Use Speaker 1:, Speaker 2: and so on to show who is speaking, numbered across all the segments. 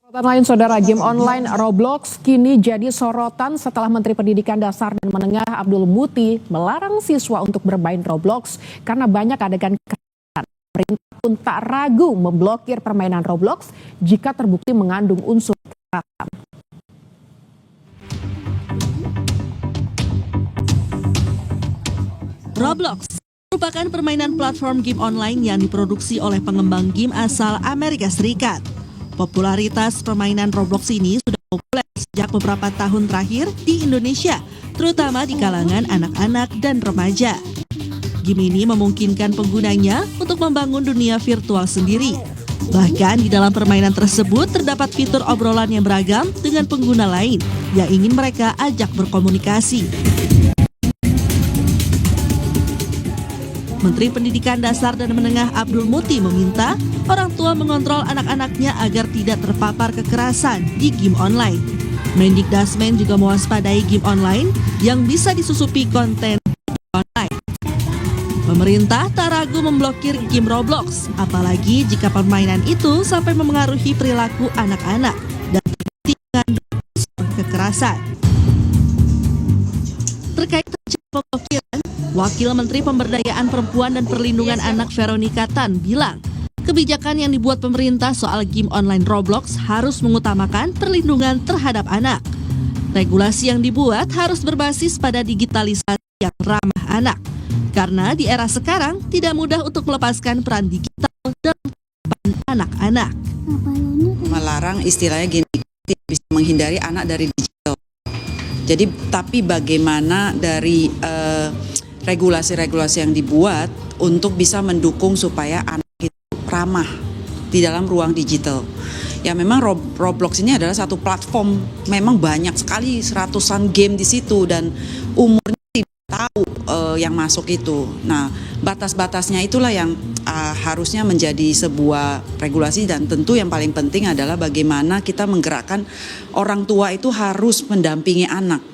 Speaker 1: Sorotan lain, saudara, game online Roblox kini jadi sorotan setelah Menteri Pendidikan Dasar dan Menengah Abdul Muti melarang siswa untuk bermain Roblox karena banyak adegan kekerasan. Pemerintah pun tak ragu memblokir permainan Roblox jika terbukti mengandung unsur kekerasan.
Speaker 2: Roblox merupakan permainan platform game online yang diproduksi oleh pengembang game asal Amerika Serikat. Popularitas permainan Roblox ini sudah populer sejak beberapa tahun terakhir di Indonesia, terutama di kalangan anak-anak dan remaja. Game ini memungkinkan penggunanya untuk membangun dunia virtual sendiri. Bahkan di dalam permainan tersebut terdapat fitur obrolan yang beragam dengan pengguna lain yang ingin mereka ajak berkomunikasi. Menteri Pendidikan Dasar dan Menengah Abdul Muti meminta orang tua mengontrol anak-anaknya agar tidak terpapar kekerasan di game online. Mendikdasmen juga mewaspadai game online yang bisa disusupi konten online. Pemerintah tak ragu memblokir game Roblox, apalagi jika permainan itu sampai memengaruhi perilaku anak-anak dan terbukti mengandung unsur kekerasan. Terkait pemblokiran, Wakil Menteri Pemberdayaan Perempuan dan Perlindungan Anak Veronica Tan bilang, kebijakan yang dibuat pemerintah soal game online Roblox harus mengutamakan perlindungan terhadap anak. Regulasi yang dibuat harus berbasis pada digitalisasi yang ramah anak. Karena di era sekarang tidak mudah untuk melepaskan peran digital dalam kehidupan anak-anak.
Speaker 3: Melarang istilahnya game bisa menghindari anak dari digital. Jadi tapi bagaimana dari regulasi-regulasi yang dibuat untuk bisa mendukung supaya anak itu ramah di dalam ruang digital. Ya memang Roblox ini adalah satu platform, memang banyak sekali ratusan game di situ dan umurnya tidak tahu yang masuk itu. Nah batas-batasnya itulah yang harusnya menjadi sebuah regulasi dan tentu yang paling penting adalah bagaimana kita menggerakkan orang tua itu harus mendampingi anak.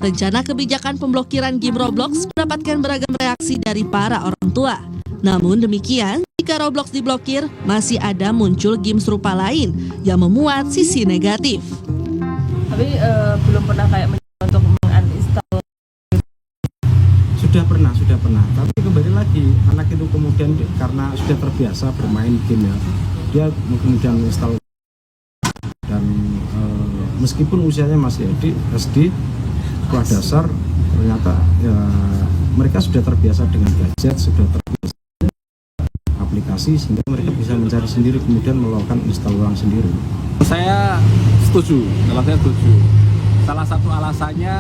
Speaker 2: Rencana kebijakan pemblokiran game Roblox mendapatkan beragam reaksi dari para orang tua. Namun demikian, jika Roblox diblokir, masih ada muncul game serupa lain yang memuat sisi negatif.
Speaker 4: Tapi belum pernah kayak mencoba untuk menguninstall.
Speaker 5: Sudah pernah. Tapi kembali lagi, anak itu kemudian karena sudah terbiasa bermain game ya, dia kemudian install dan meskipun usianya masih SD, sekolah dasar, ternyata ya mereka sudah terbiasa dengan gadget, sudah terbiasa aplikasi sehingga mereka bisa mencari sendiri kemudian melakukan install ulang sendiri.
Speaker 6: Saya setuju. Salah satu alasannya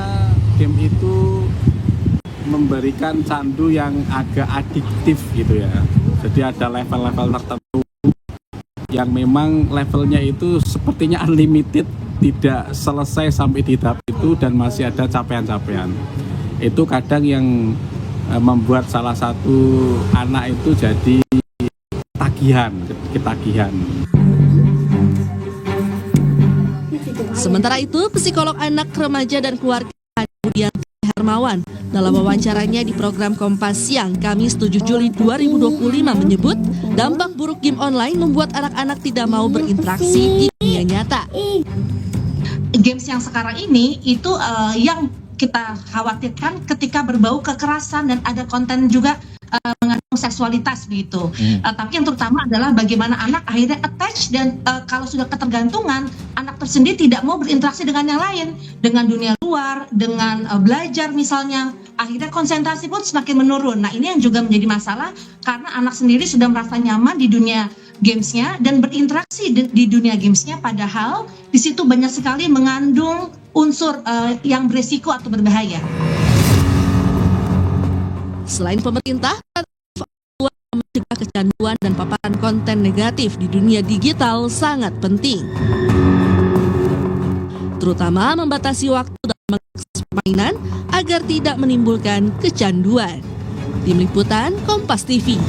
Speaker 6: game itu memberikan candu yang agak adiktif gitu ya. Jadi ada level-level tertentu yang memang levelnya itu sepertinya unlimited, tidak selesai sampai di tahap itu dan masih ada capaian-capaian. Itu kadang yang membuat salah satu anak itu jadi ketagihan.
Speaker 2: Sementara itu, psikolog anak, remaja dan keluarga Budianti Hermawan dalam wawancaranya di program Kompas Siang Kamis 7 Juli 2025 menyebut dampak buruk game online membuat anak-anak tidak mau berinteraksi di dunia nyata.
Speaker 7: Games yang sekarang ini itu yang kita khawatirkan ketika berbau kekerasan dan ada konten juga mengandung seksualitas begitu. Tapi yang terutama adalah bagaimana anak akhirnya attach dan kalau sudah ketergantungan, anak tersendiri tidak mau berinteraksi dengan yang lain, dengan dunia luar, dengan belajar misalnya, akhirnya konsentrasi pun semakin menurun. Nah ini yang juga menjadi masalah karena anak sendiri sudah merasa nyaman di dunia gamesnya dan berinteraksi di dunia gamesnya, padahal di situ banyak sekali mengandung unsur yang beresiko atau berbahaya.
Speaker 2: Selain pemerintah, mencegah kecanduan dan paparan konten negatif di dunia digital sangat penting. Terutama membatasi waktu dalam mengakses permainan agar tidak menimbulkan kecanduan. Tim Liputan Kompas TV.